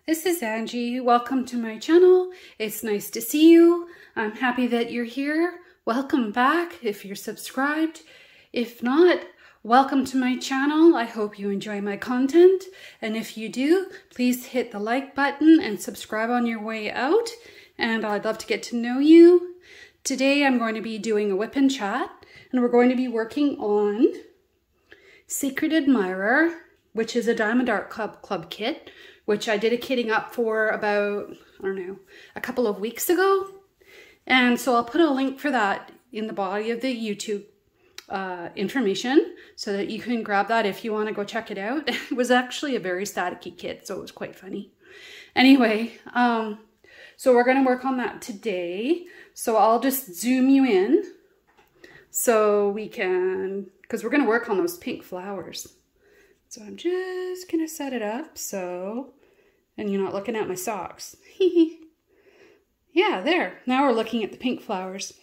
This is Angie. Welcome to my channel. It's nice to see you. I'm happy that you're here. Welcome back if you're subscribed. If not, welcome to my channel. I hope you enjoy my content. And if you do, please hit the like button and subscribe on your way out. And I'd love to get to know you. Today I'm going to be doing a WIP and Chat, and we're going to be working on Secret Admirer, which is a Diamond Art Club kit, which I did a kitting up for about, I don't know, a couple of weeks ago. And so I'll put a link for that in the body of the YouTube information so that you can grab that if you want to go check it out. It was actually a very staticky kit, so it was quite funny. Anyway, so we're going to work on that today. So I'll just zoom you in so we can, because we're going to work on those pink flowers. So I'm just going to set it up so, and you're not looking at my socks. Yeah, there. Now we're looking at the pink flowers.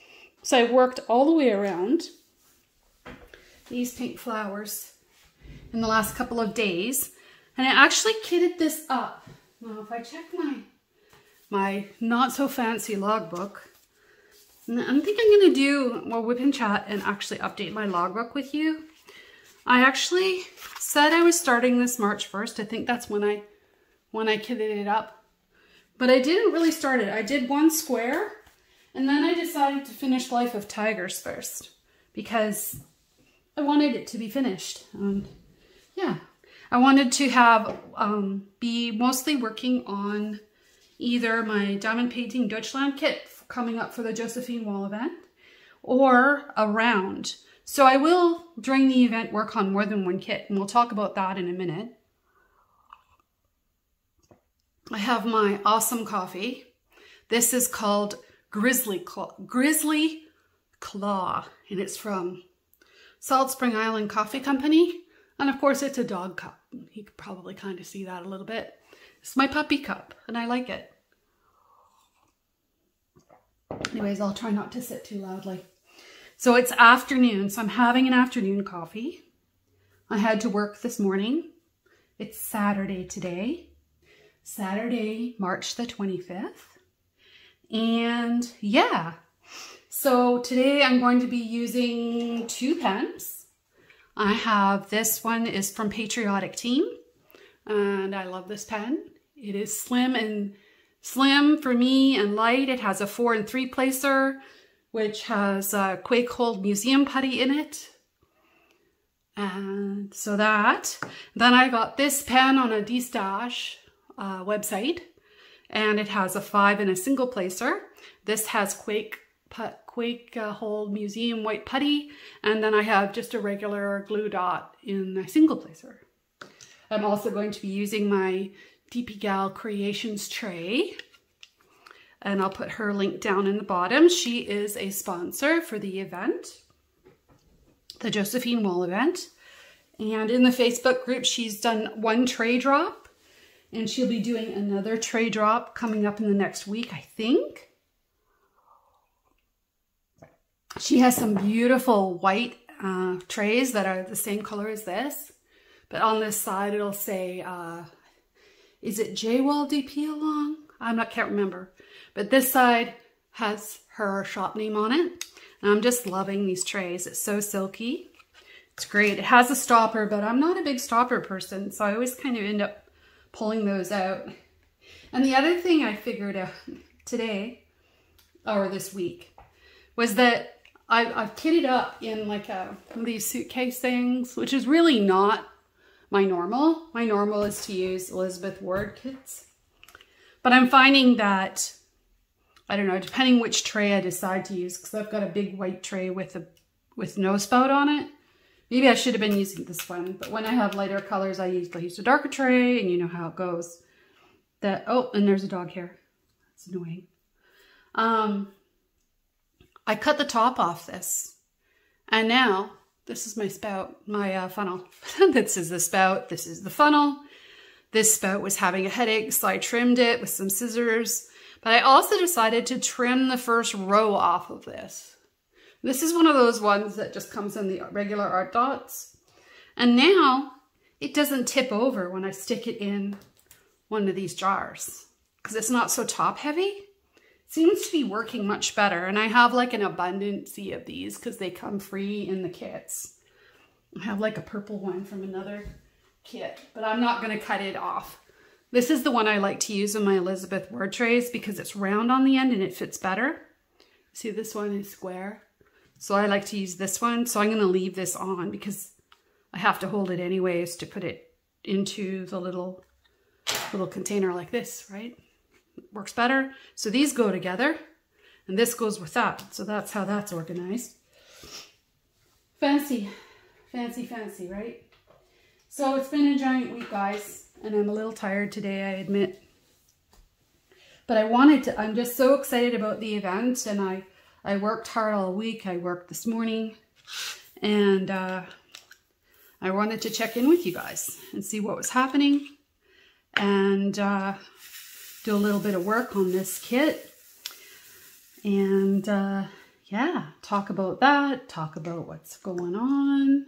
So I've worked all the way around these pink flowers in the last couple of days. And I actually kitted this up. Now if I check my not so fancy logbook, I think I'm going to do more WIP and Chat and actually update my logbook with you. I actually said I was starting this March 1st. I think that's when I kitted it up. But I didn't really start it. I did one square, and then I decided to finish Life of Tigers first because I wanted it to be finished. Yeah, I wanted to have be mostly working on either my Diamond Painting Deutschland kit coming up for the Josephine wall event or a round. So I will, during the event, work on more than one kit, and we'll talk about that in a minute. I have my awesome coffee. This is called Grizzly Claw, and it's from Salt Spring Island Coffee Company. And of course, it's a dog cup. You could probably kind of see that a little bit. It's my puppy cup, and I like it. Anyways, I'll try not to sit too loudly. So it's afternoon, so I'm having an afternoon coffee. I had to work this morning. It's Saturday today. Saturday, March the 25th. And yeah, so today I'm going to be using two pens. I have, this one is from Patriotic Team, and I love this pen. It is slim for me and light. It has a 4 and 3 placer, which has a Quake Hold Museum putty in it. And so that. Then I got this pen on a D-Stash website, and it has a 5 and a single placer. This has Quake Hold Museum white putty, and then I have just a regular glue dot in a single placer. I'm also going to be using my DP Gal Creations tray, and I'll put her link down in the bottom. She is a sponsor for the event, the Josephine Wall event. And in the Facebook group, she's done one tray drop, and she'll be doing another tray drop coming up in the next week, I think. She has some beautiful white trays that are the same color as this. But on this side, it'll say, is it J-Wall DP along? Can't remember. But this side has her shop name on it. And I'm just loving these trays. It's so silky. It's great. It has a stopper, but I'm not a big stopper person, so I always kind of end up pulling those out. And the other thing I figured out today, or this week, was that I've kitted up in like one of these suitcase things, which is really not my normal. My normal is to use Elizabeth Ward kits. But I'm finding that, I don't know, depending which tray I decide to use, because I've got a big white tray with no spout on it. Maybe I should have been using this one, but when I have lighter colors, I use a darker tray, and you know how it goes. Oh, and there's a dog here. That's annoying. I cut the top off this, and now this is my spout, my funnel. This is the spout, this is the funnel. This spout was having a headache, so I trimmed it with some scissors. But I also decided to trim the first row off of this. This is one of those ones that just comes in the regular art dots. And now it doesn't tip over when I stick it in one of these jars because it's not so top heavy. Seems to be working much better. And I have like an abundance of these because they come free in the kits. I have like a purple one from another kit, but I'm not going to cut it off. This is the one I like to use in my Elizabeth word trays because it's round on the end and it fits better. See, this one is square. So I like to use this one. So I'm going to leave this on because I have to hold it anyways to put it into the little container like this, right? It works better. So these go together and this goes with that. So that's how that's organized. Fancy, fancy, fancy, right? So it's been a giant week, guys, and I'm a little tired today, I admit. But I'm just so excited about the event, and I worked hard all week. I worked this morning, and I wanted to check in with you guys and see what was happening, and do a little bit of work on this kit, and yeah, talk about that, talk about what's going on.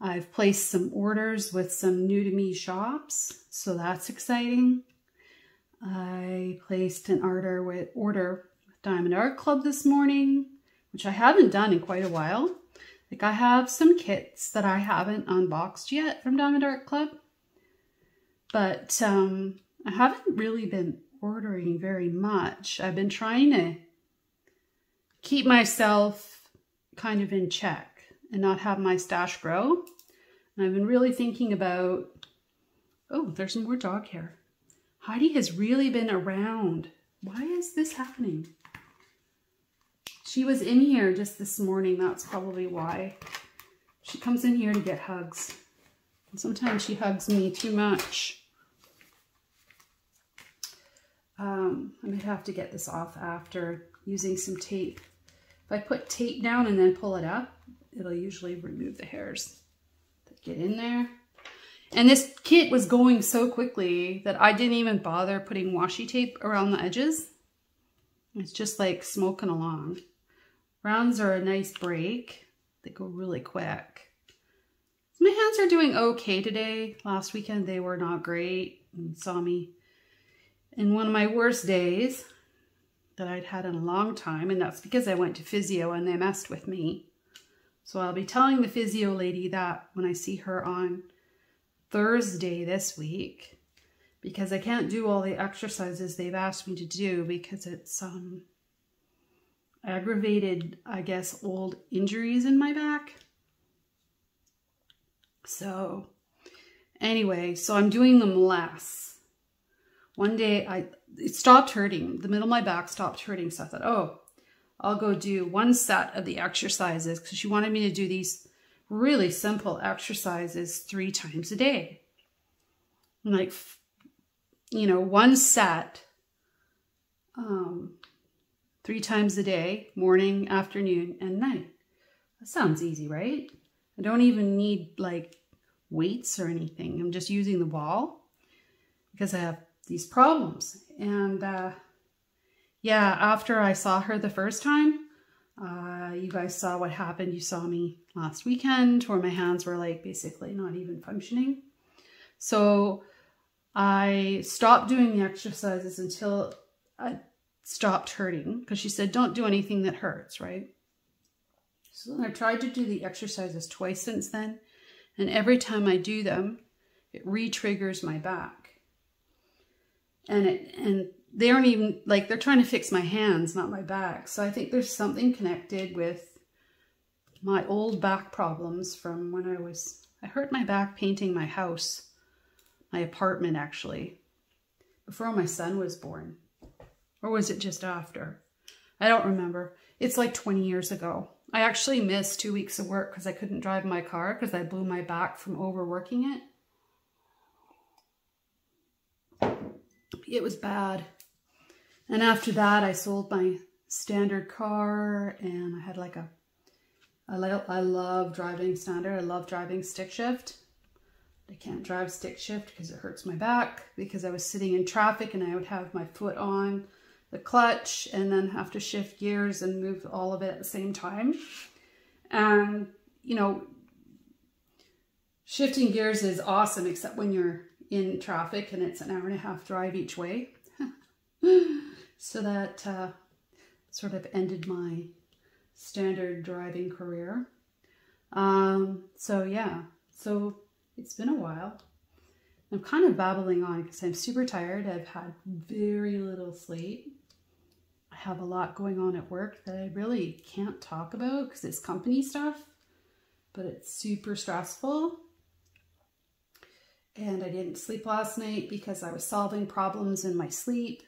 I've placed some orders with some new to me shops, so that's exciting. I placed an order with Diamond Art Club this morning, which I haven't done in quite a while. Like, I have some kits that I haven't unboxed yet from Diamond Art Club, but I haven't really been ordering very much. I've been trying to keep myself kind of in check and not have my stash grow. And I've been really thinking about, oh, there's more dog hair. Heidi has really been around. Why is this happening? She was in here just this morning. That's probably why. She comes in here to get hugs. And sometimes she hugs me too much. I might have to get this off after using some tape. If I put tape down and then pull it up, it'll usually remove the hairs that get in there. And this kit was going so quickly that I didn't even bother putting washi tape around the edges. It's just like smoking along. Rounds are a nice break. They go really quick. My hands are doing okay today. Last weekend they were not great. You saw me in one of my worst days that I'd had in a long time, and that's because I went to physio and they messed with me. So I'll be telling the physio lady that when I see her on Thursday this week, because I can't do all the exercises they've asked me to do because it's aggravated, I guess, old injuries in my back. So anyway, so I'm doing them less. One day it stopped hurting. The middle of my back stopped hurting. So I thought, oh, I'll go do one set of the exercises because she wanted me to do these really simple exercises 3 times a day. Like, you know, one set 3 times a day, morning, afternoon, and night. That sounds easy, right? I don't even need like weights or anything. I'm just using the wall because I have these problems. And yeah, after I saw her the first time, you guys saw what happened. You saw me last weekend where my hands were like basically not even functioning. So I stopped doing the exercises until I stopped hurting because she said, don't do anything that hurts, right? So I tried to do the exercises twice since then. And every time I do them, it re-triggers my back. And they aren't even, like, they're trying to fix my hands, not my back. So I think there's something connected with my old back problems from when I hurt my back painting my house, my apartment actually, before my son was born. Or was it just after? I don't remember. It's like 20 years ago. I actually missed 2 weeks of work because I couldn't drive my car because I blew my back from overworking it. It was bad. And after that, I sold my standard car and I had like I love driving standard. I love driving stick shift. I can't drive stick shift because it hurts my back because I was sitting in traffic and I would have my foot on the clutch and then have to shift gears and move all of it at the same time. And, you know, Shifting gears is awesome, except when you're in traffic and it's an hour-and-a-half drive each way. So that sort of ended my standard driving career. So yeah, so it's been a while. I'm kind of babbling on because I'm super tired. I've had very little sleep. I have a lot going on at work that I really can't talk about because it's company stuff, but it's super stressful. And I didn't sleep last night because I was solving problems in my sleep,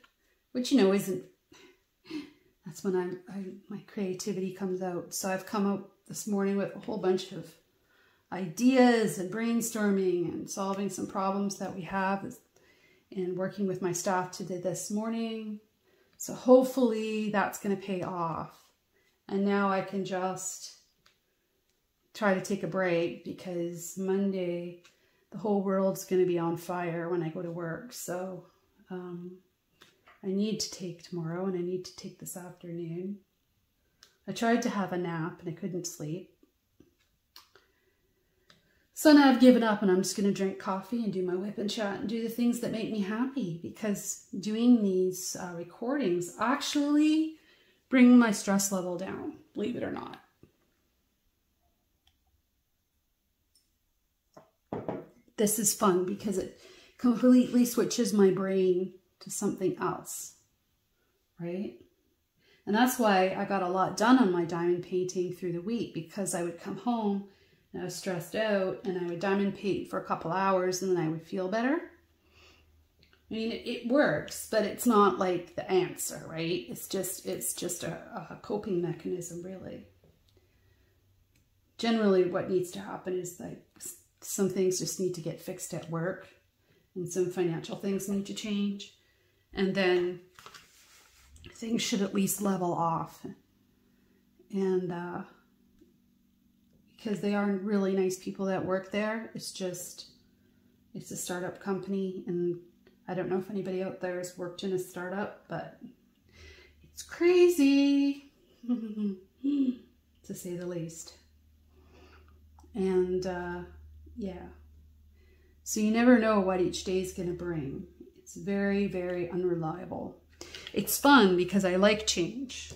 which, you know, isn't, that's when my creativity comes out. So I've come out this morning with a whole bunch of ideas and brainstorming and solving some problems that we have and working with my staff today this morning. So hopefully that's going to pay off. And now I can just try to take a break because Monday, the whole world's going to be on fire when I go to work. So I need to take tomorrow and I need to take this afternoon. I tried to have a nap and I couldn't sleep. So now I've given up and I'm just going to drink coffee and do my whip and chat and do the things that make me happy, because doing these recordings actually bring my stress level down, believe it or not. This is fun because it completely switches my brain to something else, right? And that's why I got a lot done on my diamond painting through the week, because I would come home and I was stressed out and I would diamond paint for a couple hours and then I would feel better. I mean, it works, but it's not like the answer, right? It's just a coping mechanism, really. Generally, what needs to happen is like some things just need to get fixed at work and some financial things need to change. And then things should at least level off. And because they are really nice people that work there. It's a startup company, and I don't know if anybody out there has worked in a startup, but it's crazy, to say the least. And yeah, so you never know what each day is going to bring. It's very, very unreliable. It's fun because I like change,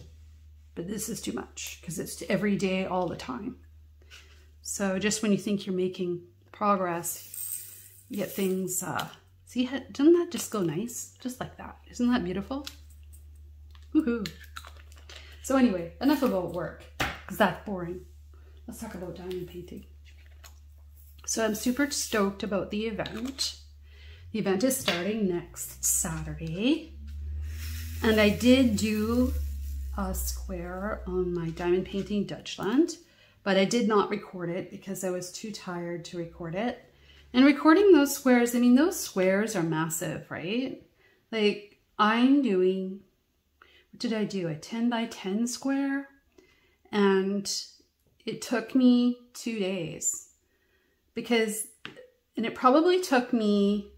but this is too much because it's every day, all the time. So just when you think you're making progress, you get things, see, doesn't that just go nice? Just like that. Isn't that beautiful? Woohoo. So anyway, enough about work, because that's boring. Let's talk about diamond painting. So I'm super stoked about the event. The event is starting next Saturday. And I did do a square on my diamond painting Dutchland, but I did not record it because I was too tired to record it. And recording those squares, I mean, those squares are massive, right? Like I'm doing, what did I do? A 10 by 10 square. And it took me 2 days and it probably took me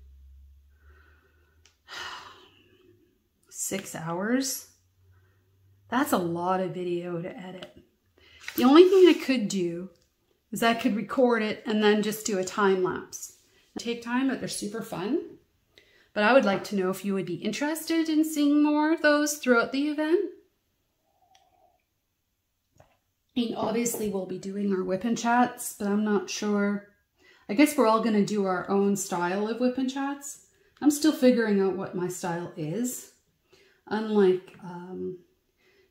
6 hours. That's a lot of video to edit. The only thing I could do is I could record it and then just do a time lapse. Take time, but they're super fun. But I would like to know if you would be interested in seeing more of those throughout the event. I mean, obviously we'll be doing our whip and chats, but I'm not sure. I guess we're all going to do our own style of whip and chats. I'm still figuring out what my style is. Unlike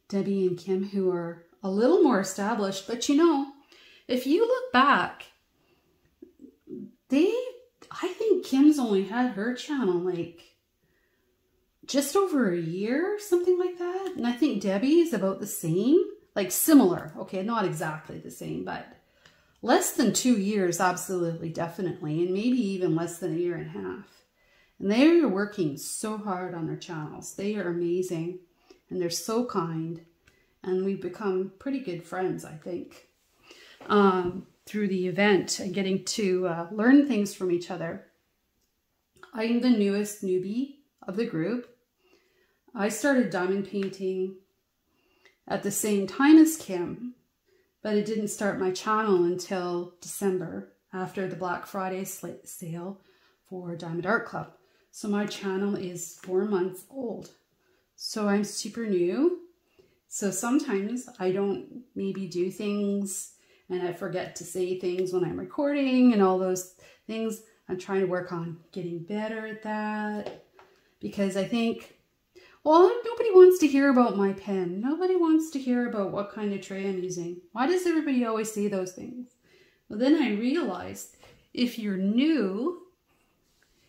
Debbie and Kim, who are a little more established, but you know, if you look back, I think Kim's only had her channel like just over a year, something like that. And I think Debbie's about the same, like similar. Okay, not exactly the same, but less than 2 years, absolutely, definitely. And maybe even less than 1.5 years. And they are working so hard on their channels. They are amazing and they're so kind. And we've become pretty good friends, I think, through the event and getting to learn things from each other. I'm the newest newbie of the group. I started diamond painting at the same time as Kim, but I didn't start my channel until December after the Black Friday sale for Diamond Art Club. So my channel is 4 months old. So I'm super new. So sometimes I don't maybe do things and I forget to say things when I'm recording and all those things. I'm trying to work on getting better at that because I think, well, nobody wants to hear about my pen. Nobody wants to hear about what kind of tray I'm using. Why does everybody always say those things? Well, then I realized if you're new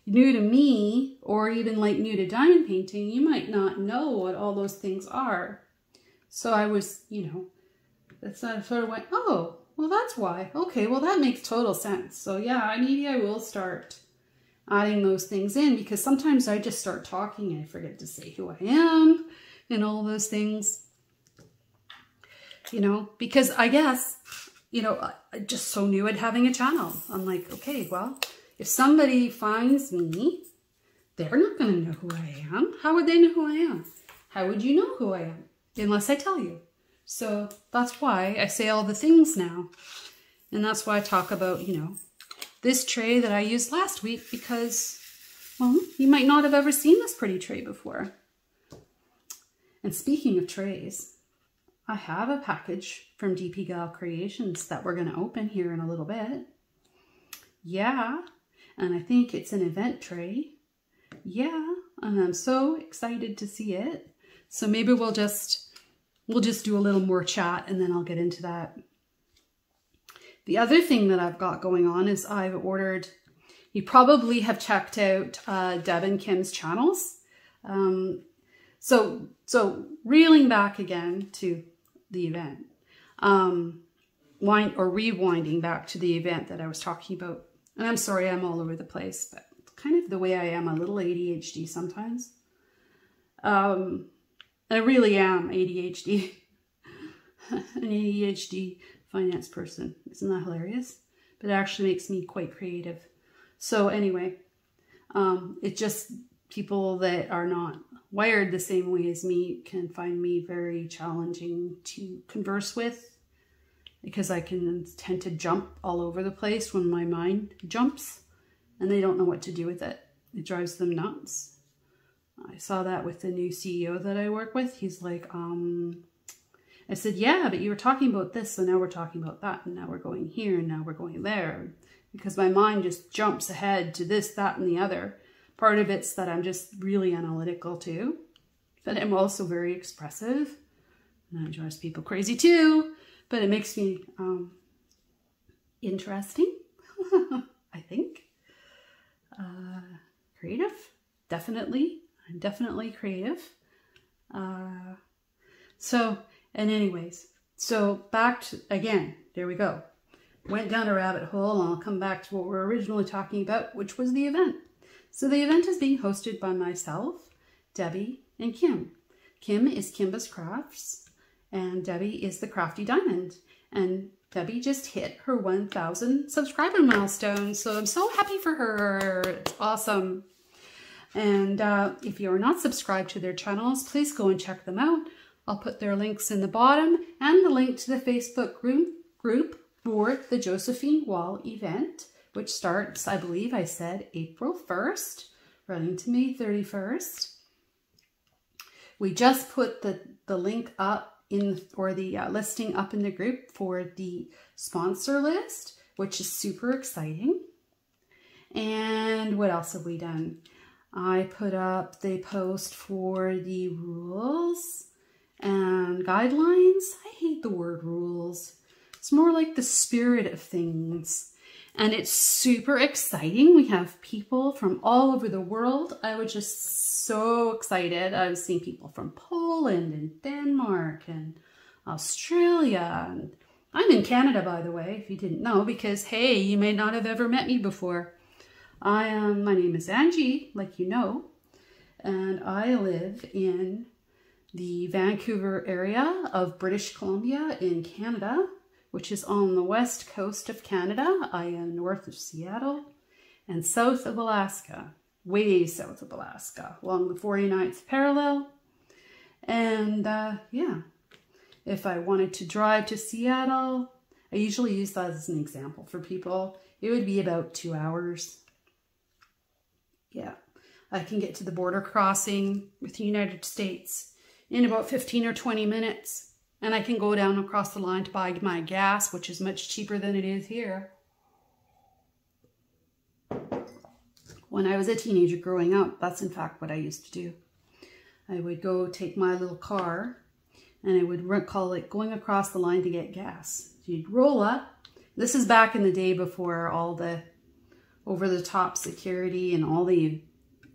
to me, or even like new to diamond painting, you might not know what all those things are. So I was, you know, that's not sort of went, oh, well, that's why. Okay, well, that makes total sense. So yeah, maybe I will start adding those things in because sometimes I just start talking and I forget to say who I am and all those things, you know, because I guess, you know, I'm just so new at having a channel. I'm like, okay, well, if somebody finds me, they're not going to know who I am. How would they know who I am? How would you know who I am? Unless I tell you. So that's why I say all the things now. And that's why I talk about, you know, this tray that I used last week because, well, you might not have ever seen this pretty tray before. And speaking of trays, I have a package from DP Gal Creations that we're going to open here in a little bit. Yeah, and I think it's an event tray. Yeah, and I'm so excited to see it. So maybe we'll just do a little more chat and then I'll get into that. The other thing that I've got going on is I've ordered, you probably have checked out Deb and Kim's channels. So reeling back again to the event, rewinding back to the event that I was talking about. And I'm sorry, I'm all over the place, but kind of the way I am, a little ADHD sometimes. I really am ADHD, an ADHD finance person. Isn't that hilarious? But it actually makes me quite creative. So anyway, it just, people that are not wired the same way as me can find me very challenging to converse with because I can tend to jump all over the place when my mind jumps and they don't know what to do with it. It drives them nuts. I saw that with the new CEO that I work with. He's like, I said, yeah, but you were talking about this, so now we're talking about that, and now we're going here, and now we're going there. Because my mind just jumps ahead to this, that, and the other. Part of it's that I'm just really analytical too. But I'm also very expressive. And that drives people crazy too. But it makes me interesting, I think. Creative, definitely. I'm definitely creative. And anyways, so back to, again, there we go. Went down a rabbit hole and I'll come back to what we're originally talking about, which was the event. So the event is being hosted by myself, Debbie, and Kim. Kim is Kimba's Crafts and Debbie is the Crafty Diamond. And Debbie just hit her 1,000 subscriber milestone. So I'm so happy for her. It's awesome. And if you're not subscribed to their channels, please go and check them out. I'll put their links in the bottom and the link to the Facebook group for the Josephine Wall event, which starts, I believe I said, April 1st, running to May 31st. We just put the link up or the listing up in the group for the sponsor list, which is super exciting. And what else have we done? I put up the post for the rules and guidelines. I hate the word rules. It's more like the spirit of things. And it's super exciting. We have people from all over the world. I was just so excited. I was seeing people from Poland and Denmark and Australia. And I'm in Canada, by the way, if you didn't know, because, hey, you may not have ever met me before. My name is Angie, like you know, and I live in the Vancouver area of British Columbia in Canada, which is on the west coast of Canada. I am north of Seattle and south of Alaska, way south of Alaska, along the 49th parallel. And yeah, if I wanted to drive to Seattle, I usually use that as an example for people. It would be about 2 hours. Yeah, I can get to the border crossing with the United States in about 15 or 20 minutes. And I can go down across the line to buy my gas, which is much cheaper than it is here. When I was a teenager growing up, that's in fact what I used to do. I would go take my little car and I would call it going across the line to get gas. So you'd roll up. This is back in the day before all the over-the-top security and all the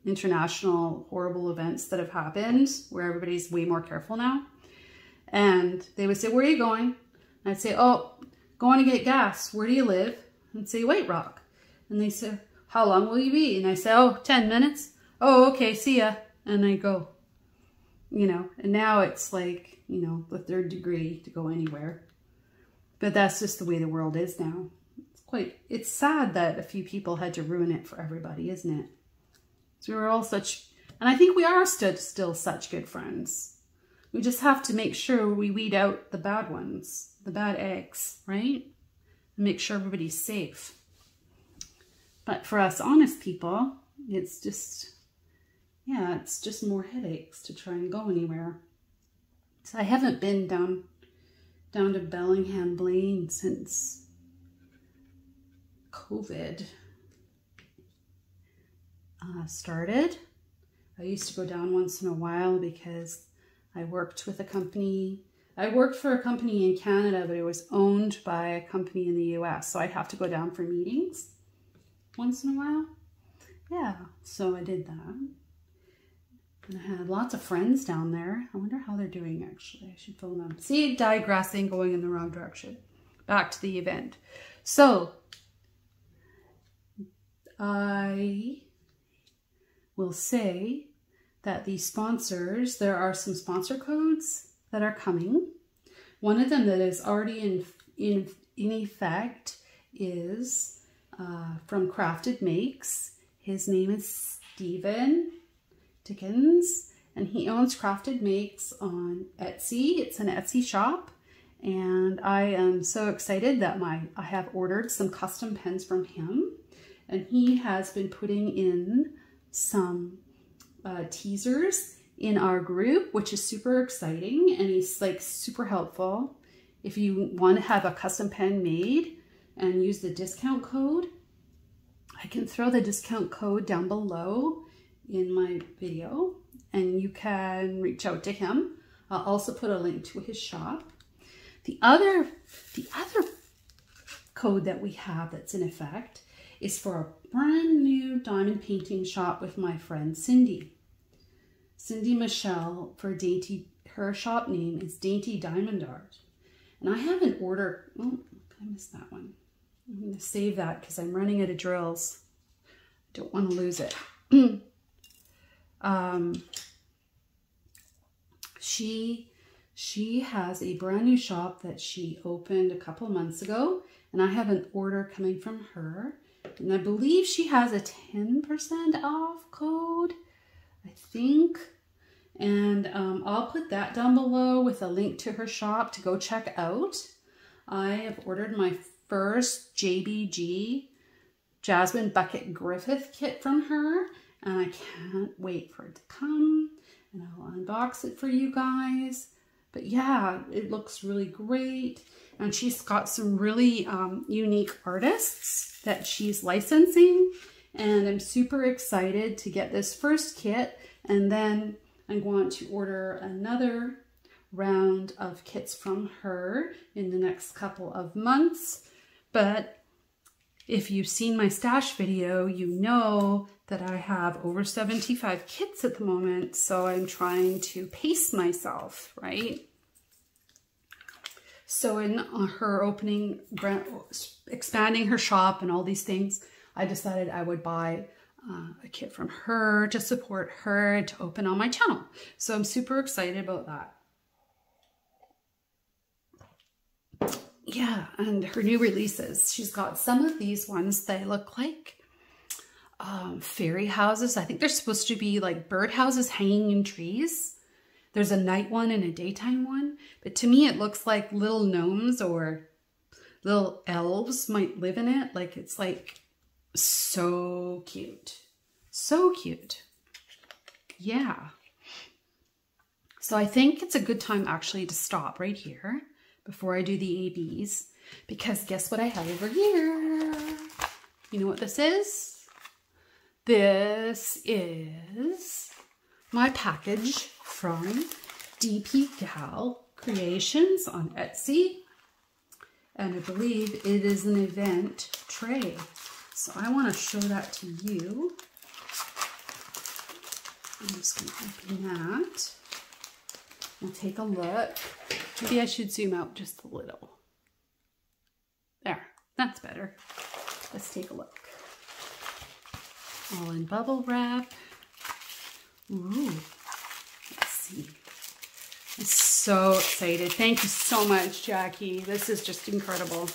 international horrible events that have happened where everybody's way more careful now. And they would say, where are you going? And I'd say, oh, going to get gas. Where do you live? And I'd say, White Rock. And they said, how long will you be? And I say, oh, 10 minutes. Oh, okay, see ya. And I go, you know, and now it's like, you know, the 3rd degree to go anywhere. But that's just the way the world is now. It's sad that a few people had to ruin it for everybody, isn't it? So we're all such, and I think we are still such good friends. We just have to make sure we weed out the bad ones, the bad eggs, right? And make sure everybody's safe. But for us honest people, it's just, yeah, it's just more headaches to try and go anywhere. So I haven't been down to Bellingham Blaine since COVID started. I used to go down once in a while because I worked with a company. I worked for a company in Canada, but it was owned by a company in the US. So I'd have to go down for meetings once in a while. Yeah, so I did that. And I had lots of friends down there. I wonder how they're doing actually. I should phone them. See, digressing, going in the wrong direction. Back to the event. So I will say that the sponsors, there are some sponsor codes that are coming. One of them that is already in effect is from Crafted Makes. His name is Steven Dickens, and he owns Crafted Makes on Etsy. It's an Etsy shop, and I am so excited that I have ordered some custom pens from him, and he has been putting in some teasers in our group, which is super exciting, and he's like super helpful. If you want to have a custom pen made and use the discount code, I can throw the discount code down below in my video and you can reach out to him. I'll also put a link to his shop. The other code that we have that's in effect is for a brand new diamond painting shop with my friend Cindy. Cindy Michelle, for Dainty, her shop name is Dainty Diamond Art. And I have an order, oh, I missed that one. I'm going to save that because I'm running out of drills. I don't want to lose it. She has a brand new shop that she opened a couple months ago, and I have an order coming from her. And I believe she has a 10% off code, I think. And I'll put that down below with a link to her shop to go check out. I have ordered my first JBG Jasmine Bucket Griffith kit from her, and I can't wait for it to come, and I'll unbox it for you guys. But yeah, it looks really great, and she's got some really unique artists that she's licensing, and I'm super excited to get this first kit, and then I'm going to order another round of kits from her in the next couple of months. But if you've seen my stash video, you know that I have over 75 kits at the moment, so I'm trying to pace myself, right? So in her opening, expanding her shop and all these things, I decided I would buy a kit from her to support her to open on my channel. So I'm super excited about that. Yeah, and her new releases. She's got some of these ones that look like fairy houses. I think they're supposed to be like bird houses hanging in trees. There's a night one and a daytime one. But to me, it looks like little gnomes or little elves might live in it. Like, it's like so cute. So cute. Yeah. So I think it's a good time actually to stop right here before I do the ABs, because guess what I have over here? You know what this is? This is my package from DP Gal Creations on Etsy. And I believe it is an event tray. So I want to show that to you. I'm just going to open that. We'll take a look. Maybe I should zoom out just a little. There, that's better. Let's take a look. All in bubble wrap. Ooh, let's see. I'm so excited. Thank you so much, Jackie. This is just incredible.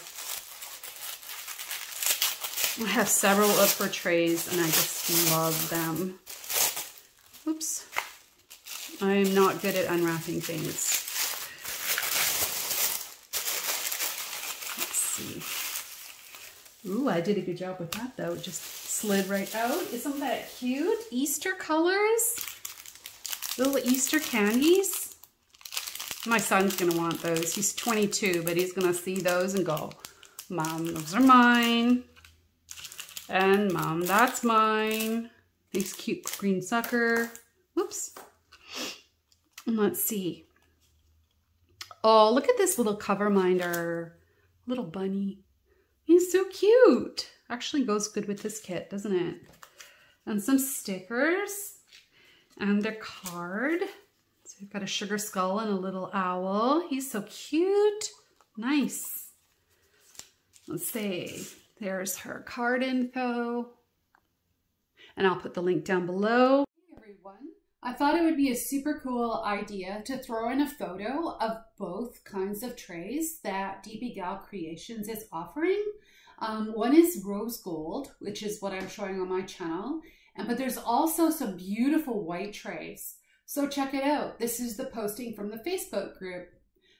I have several of her trays and I just love them. Oops. I'm not good at unwrapping things. Let's see. Ooh, I did a good job with that though. It just slid right out. Isn't that cute? Easter colors. Little Easter candies. My son's gonna want those. He's 22, but he's gonna see those and go, Mom, those are mine. And Mom, that's mine. Nice cute green sucker. Whoops. And let's see. Oh, look at this little cover minder. Little bunny. He's so cute. Actually goes good with this kit, doesn't it? And some stickers. And their card. So we've got a sugar skull and a little owl. He's so cute. Nice. Let's see. There's her card info. And I'll put the link down below. Hey everyone. I thought it would be a super cool idea to throw in a photo of both kinds of trays that DP Gal Creations is offering. One is rose gold, which is what I'm showing on my channel. But there's also some beautiful white trays. So check it out. This is the posting from the Facebook group.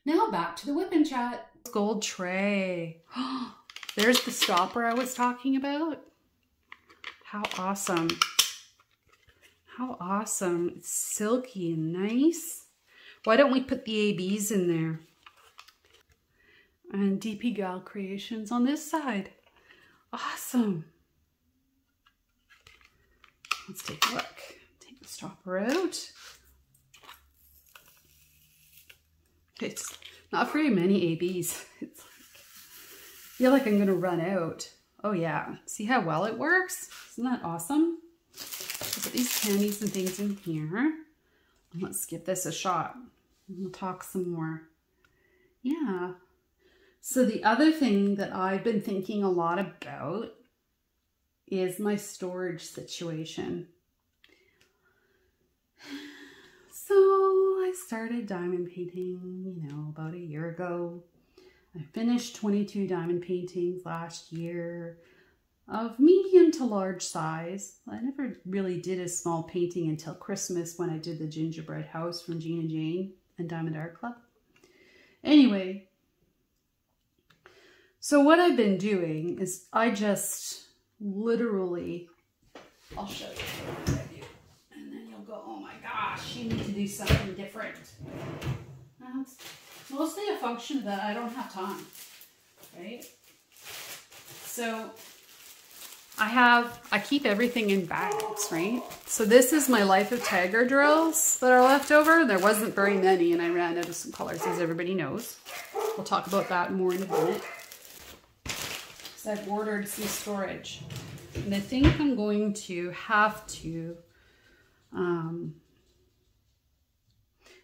Now back to the WIP and Chat. Gold tray. There's the stopper I was talking about. How awesome. How awesome. It's silky and nice. Why don't we put the ABs in there? And DP Gal Creations on this side. Awesome. Let's take a look. Take the stopper out. It's not very many ABs. It's like, I feel like I'm gonna run out. Oh yeah, see how well it works? Isn't that awesome? I'll put these candies and things in here. And let's give this a shot. We'll talk some more. Yeah. So the other thing that I've been thinking a lot about is my storage situation. So I started diamond painting, you know, about a year ago. I finished 22 diamond paintings last year of medium to large size. I never really did a small painting until Christmas when I did the gingerbread house from Jean and Jane and Diamond Art Club. Anyway, so what I've been doing is I just literally, I'll show you what I do. And then you'll go, oh my gosh, you need to do something different. That's mostly a function of that I don't have time, right? So I keep everything in bags, right? So this is my Life of Tiger drills that are left over. There wasn't very many and I ran out of some colors, as everybody knows. We'll talk about that more in a minute. So I've ordered some storage. And I think I'm going to have to, I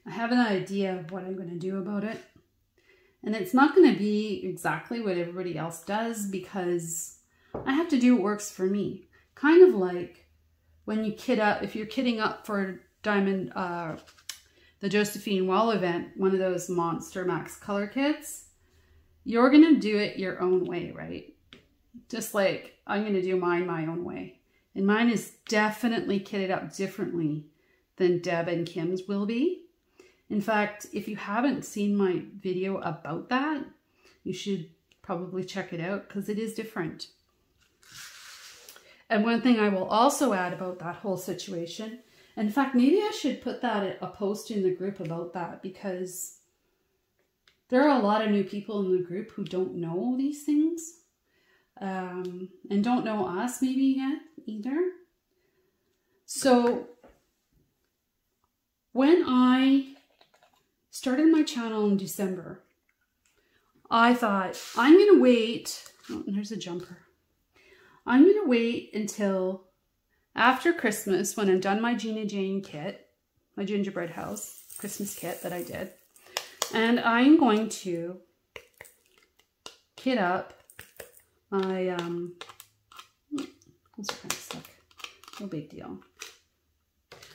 have an idea of what I'm going to do about it. And it's not going to be exactly what everybody else does because I have to do what works for me. Kind of like when you kit up, if you're kitting up for Diamond, the Josephine wall event, one of those Monster Max color kits, you're going to do it your own way, right? Just like I'm going to do mine my own way. And mine is definitely kitted up differently than Deb and Kim's will be. In fact, if you haven't seen my video about that, you should probably check it out because it is different. And one thing I will also add about that whole situation, in fact, maybe I should put that a post in the group about that, because there are a lot of new people in the group who don't know these things, and don't know us maybe yet either. So when I started my channel in December, I thought, I'm going to wait. Oh, there's a jumper. I'm going to wait until after Christmas when I've done my Gina Jane kit, my gingerbread house Christmas kit that I did. And I'm going to kit up my, those are kind of stuck. No big deal.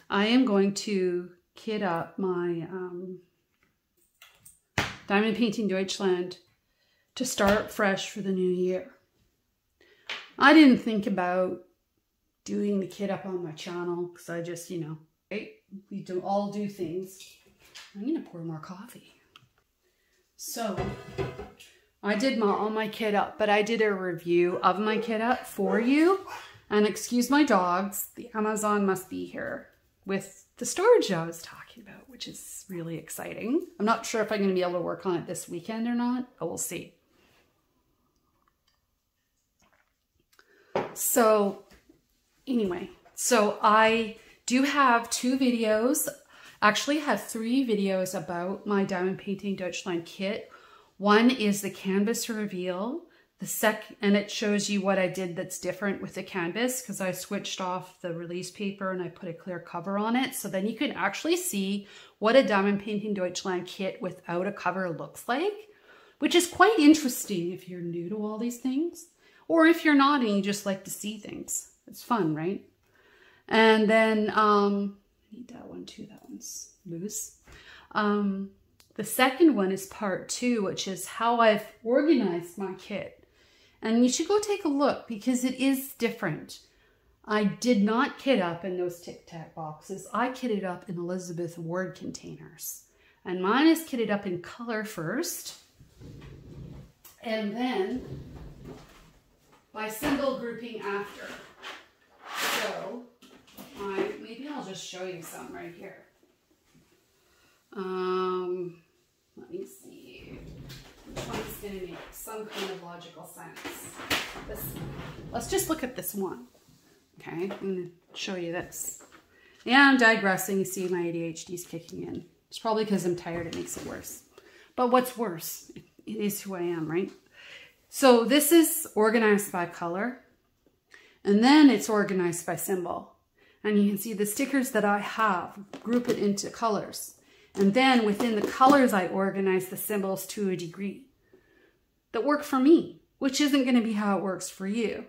I am going to kit up my Diamond Painting Deutschland to start fresh for the new year. I didn't think about doing the kit up on my channel because I just, you know, right? We all do things. I'm going to pour more coffee. So I did all my kit up, but I did a review of my kit up for you. And excuse my dogs, the Amazon must be here with the storage I was talking about, which is really exciting. I'm not sure if I'm going to be able to work on it this weekend or not, but we'll see. So anyway, so I do have 2 videos, actually have 3 videos about my Diamond Painting Deutschland kit. One is the canvas reveal, and it shows you what I did that's different with the canvas, because I switched off the release paper and I put a clear cover on it. So then you can actually see what a Diamond Painting Deutschland kit without a cover looks like, which is quite interesting if you're new to all these things. Or if you're not and you just like to see things. It's fun, right? And then, I need that one too, that one's loose. The second one is part 2, which is how I've organized my kit. And you should go take a look because it is different. I did not kit up in those Tic Tac boxes. I kitted up in Elizabeth Ward containers. And mine is kitted up in color first. And then by symbol grouping after. So maybe I'll just show you some right here. Let me see which one's going to make some kind of logical sense. Let's just look at this one. Okay, I'm going to show you this. Yeah, I'm digressing. You see my ADHD is kicking in. It's probably because I'm tired. It makes it worse. But what's worse? It is who I am, right? So this is organized by color, and then it's organized by symbol. And you can see the stickers that I have, group it into colors. And then within the colors, I organize the symbols to a degree that work for me, which isn't going to be how it works for you.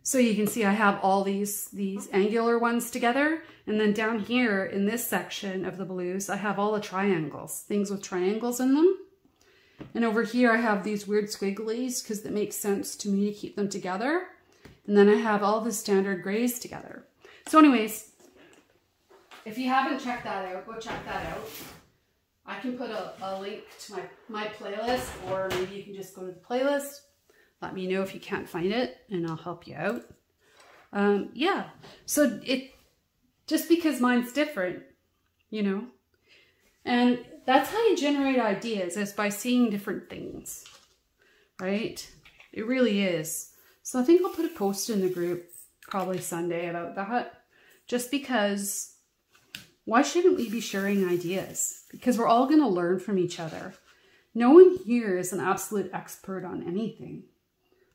So you can see I have all these angular ones together. And then down here in this section of the blues, I have all the triangles, things with triangles in them. And over here, I have these weird squigglies because it makes sense to me to keep them together. And then I have all the standard grays together. So anyways, if you haven't checked that out, go check that out. I can put a link to my playlist, or maybe you can just go to the playlist. Let me know if you can't find it and I'll help you out. Yeah, so just because mine's different, you know, and that's how you generate ideas, is by seeing different things, right? It really is. So I think I'll put a post in the group probably Sunday about that, just because why shouldn't we be sharing ideas? Because we're all going to learn from each other. No one here is an absolute expert on anything.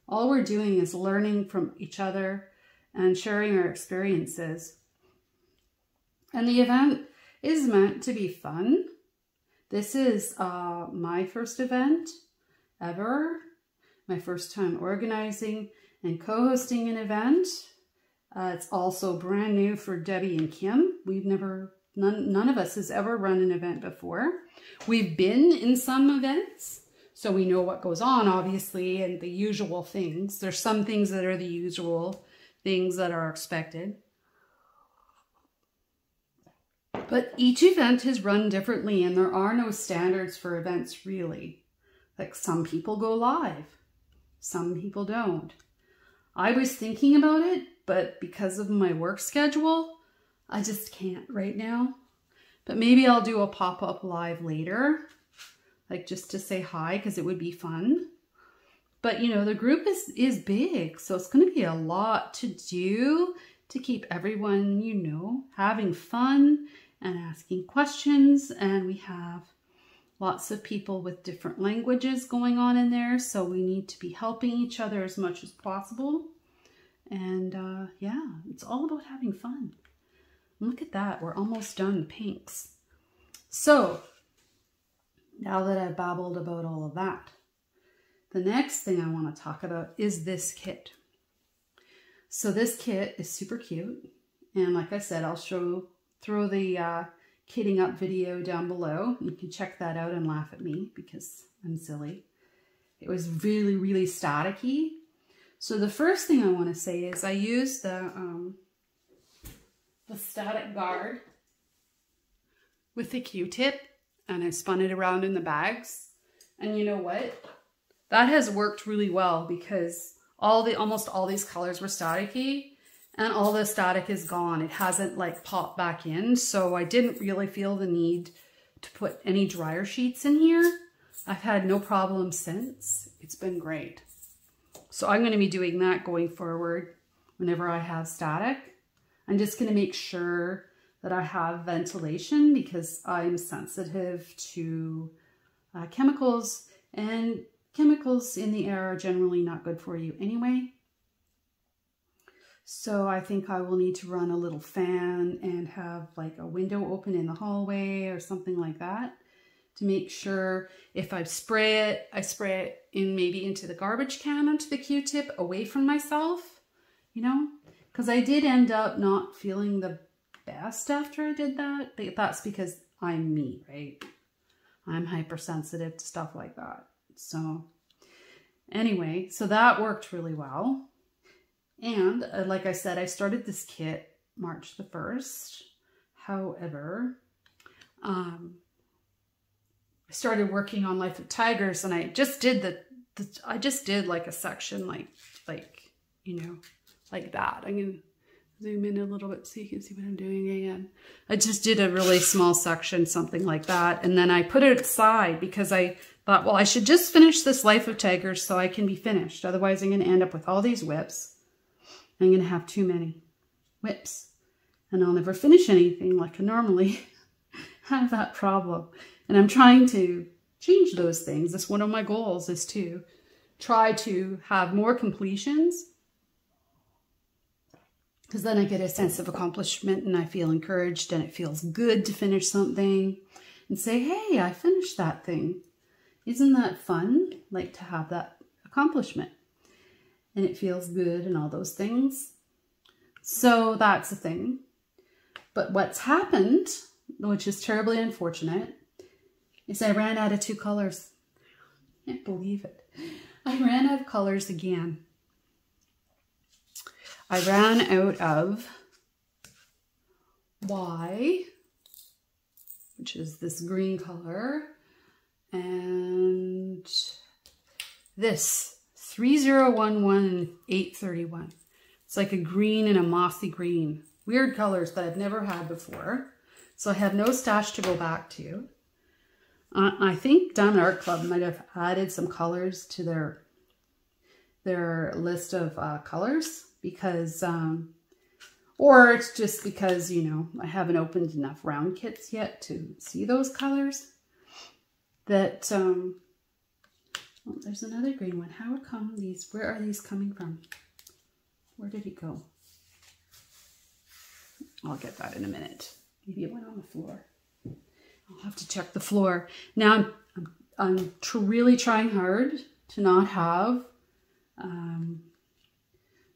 All we're doing is learning from each other and sharing our experiences. And the event is meant to be fun. This is my first event ever. My first time organizing and co-hosting an event. It's also brand new for Debbie and Kim. None of us has ever run an event before. We've been in some events, so we know what goes on, obviously, and the usual things. There's some things that are the usual things that are expected. But each event is run differently, and there are no standards for events, really. Like some people go live, some people don't. I was thinking about it, but because of my work schedule, I just can't right now. But maybe I'll do a pop-up live later, like just to say hi, because it would be fun. But you know, the group is big, so it's going to be a lot to do to keep everyone, you know, having fun and asking questions. And we have lots of people with different languages going on in there, so we need to be helping each other as much as possible. And yeah, it's all about having fun. Look at that, we're almost done pinks. So now that I've babbled about all of that, the next thing I want to talk about is this kit. So this kit is super cute, and like I said, I'll throw the kitting up video down below. You can check that out and laugh at me because I'm silly. It was really, really staticky. So the first thing I want to say is I used the static guard with the Q-tip, and I spun it around in the bags. And you know what? That has worked really well because almost all these colors were staticky, and all the static is gone. It hasn't like popped back in, so I didn't really feel the need to put any dryer sheets in here. I've had no problem since. It's been great. So I'm going to be doing that going forward whenever I have static. I'm just going to make sure that I have ventilation because I'm sensitive to chemicals, and chemicals in the air are generally not good for you anyway. So I think I will need to run a little fan and have like a window open in the hallway or something like that to make sure if I spray it, I spray it in maybe into the garbage can onto the Q-tip away from myself, you know, because I did end up not feeling the best after I did that, but that's because I'm me, right? I'm hypersensitive to stuff like that. So anyway, so that worked really well. And like I said, I started this kit March the 1st. However, I started working on Life of Tigers, and I just did I just did like a section like you know, like that. I'm gonna zoom in a little bit so you can see what I'm doing again. I just did a really small section, something like that, and then I put it aside because I thought, well, I should just finish this Life of Tigers so I can be finished. Otherwise, I'm going to end up with all these whips. I'm going to have too many whips, and I'll never finish anything like I normally have that problem. And I'm trying to change those things. That's one of my goals, is to try to have more completions, because then I get a sense of accomplishment and I feel encouraged, and it feels good to finish something and say, hey, I finished that thing. Isn't that fun? Like to have that accomplishment, and it feels good and all those things. So that's the thing. But what's happened, which is terribly unfortunate, is I ran out of 2 colors. I can't believe it. I ran out of colors again. I ran out of Y, which is this green color, and this 3011 and 831. It's like a green and a mossy green. Weird colors that I've never had before. So I have no stash to go back to. I think Diamond Art Club might have added some colors to their list of colors, because, or it's just because, you know, I haven't opened enough round kits yet to see those colors. That, oh, there's another green one. How come these, where are these coming from? Where did it go? I'll get that in a minute. Maybe it went on the floor. I'll have to check the floor. Now I'm really trying hard to not have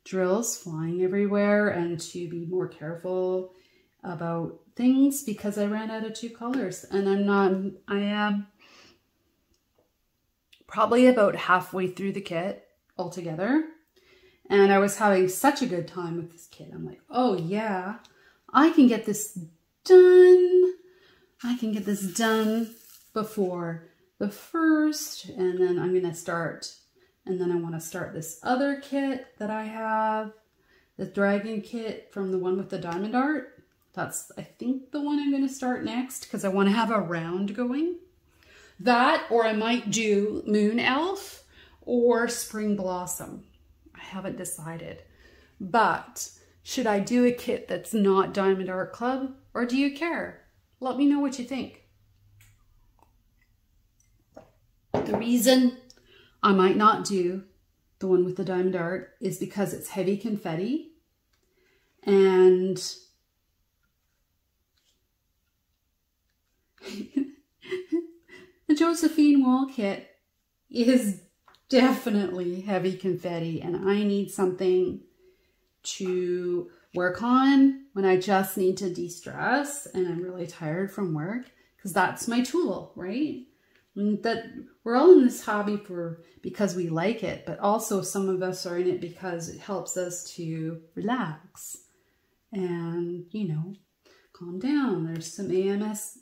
drills flying everywhere, and to be more careful about things, because I ran out of 2 colors, and I am probably about halfway through the kit altogether, and I was having such a good time with this kit. I'm like, oh yeah, I can get this done. I can get this done before the first, and then I'm going to start, and then I want to start this other kit that I have, the dragon kit from the one with the diamond art. That's, I think, the one I'm going to start next because I want to have a round going. That, or I might do Moon Elf or Spring Blossom. I haven't decided. But should I do a kit that's not Diamond Art Club, or do you care? Let me know what you think. The reason I might not do the one with the diamond art is because it's heavy confetti, and the Josephine wall kit is definitely heavy confetti, and I need something to work on when I just need to de-stress and I'm really tired from work, because that's my tool, right? And that we're all in this hobby because we like it, but also some of us are in it because it helps us to relax and, you know, calm down. There's some AMSR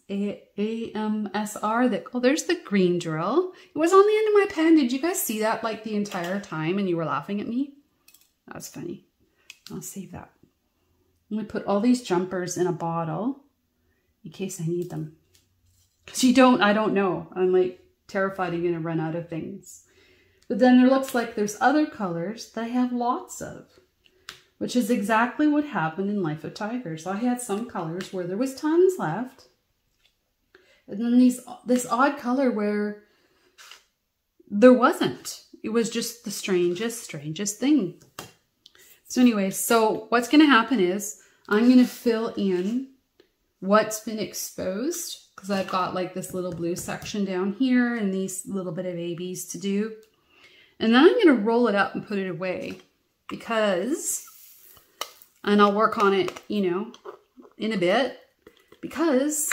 that, oh, there's the green drill. It was on the end of my pen. Did you guys see that like the entire time and you were laughing at me? That was funny. I'll save that. I'm going to put all these jumpers in a bottle in case I need them. Because I don't know. I'm like terrified I'm going to run out of things. But then there looks like there's other colors that I have lots of, which is exactly what happened in Life of Tigers. I had some colors where there was tons left. And then this odd color where there wasn't. It was just the strangest thing. So anyway, so what's going to happen is I'm going to fill in what's been exposed, because I've got like this little blue section down here and these little bit of ABs to do. And then I'm going to roll it up and put it away because, and I'll work on it, you know, in a bit, because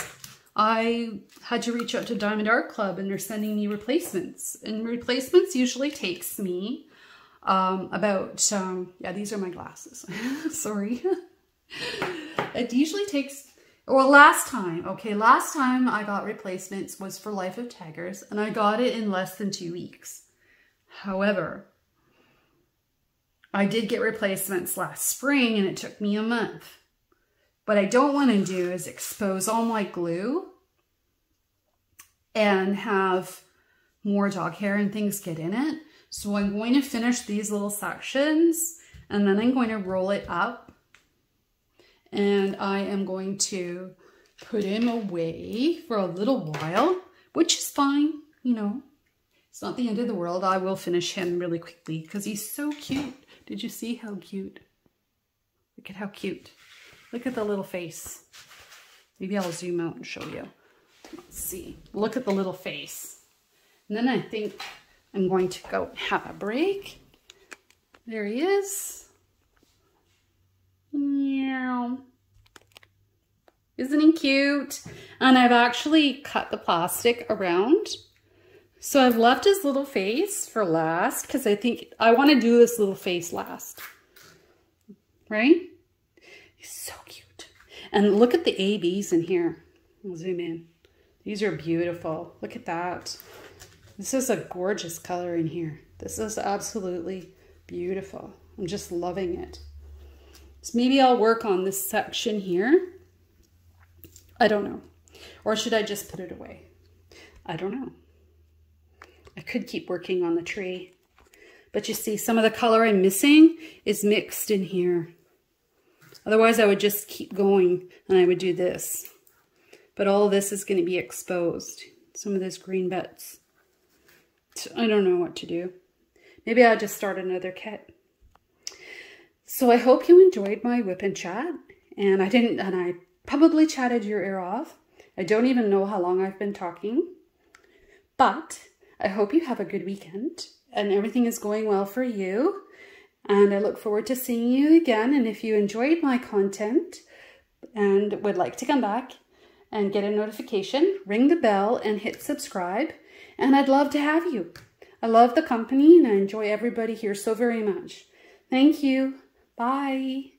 I had to reach out to Diamond Art Club and they're sending me replacements. And replacements usually takes me about, yeah, these are my glasses. Sorry. It usually takes, well, last time I got replacements was for Life of Tigers, and I got it in less than 2 weeks. However, I did get replacements last spring and it took me a month. What I don't want to do is expose all my glue and have more dog hair and things get in it. So I'm going to finish these little sections and then I'm going to roll it up and I am going to put him away for a little while, which is fine, you know. It's not the end of the world. I will finish him really quickly because he's so cute. Did you see how cute? Look at how cute. Look at the little face. Maybe I'll zoom out and show you. Let's see. Look at the little face. And then I think I'm going to go have a break. There he is. Meow. Isn't he cute? And I've actually cut the plastic around. So I've left his little face for last because I think I want to do this little face last. Right? He's so cute. And look at the ABs in here. I'll zoom in. These are beautiful. Look at that. This is a gorgeous color in here. This is absolutely beautiful. I'm just loving it. So maybe I'll work on this section here. I don't know. Or should I just put it away? I don't know. I could keep working on the tree. But you see, some of the color I'm missing is mixed in here. Otherwise, I would just keep going and I would do this. But all of this is going to be exposed. Some of those green bits. So I don't know what to do. Maybe I'll just start another kit. So I hope you enjoyed my whip and chat. And I probably chatted your ear off. I don't even know how long I've been talking. But I hope you have a good weekend and everything is going well for you. And I look forward to seeing you again. And if you enjoyed my content and would like to come back and get a notification, ring the bell and hit subscribe. And I'd love to have you. I love the company and I enjoy everybody here so very much. Thank you. Bye.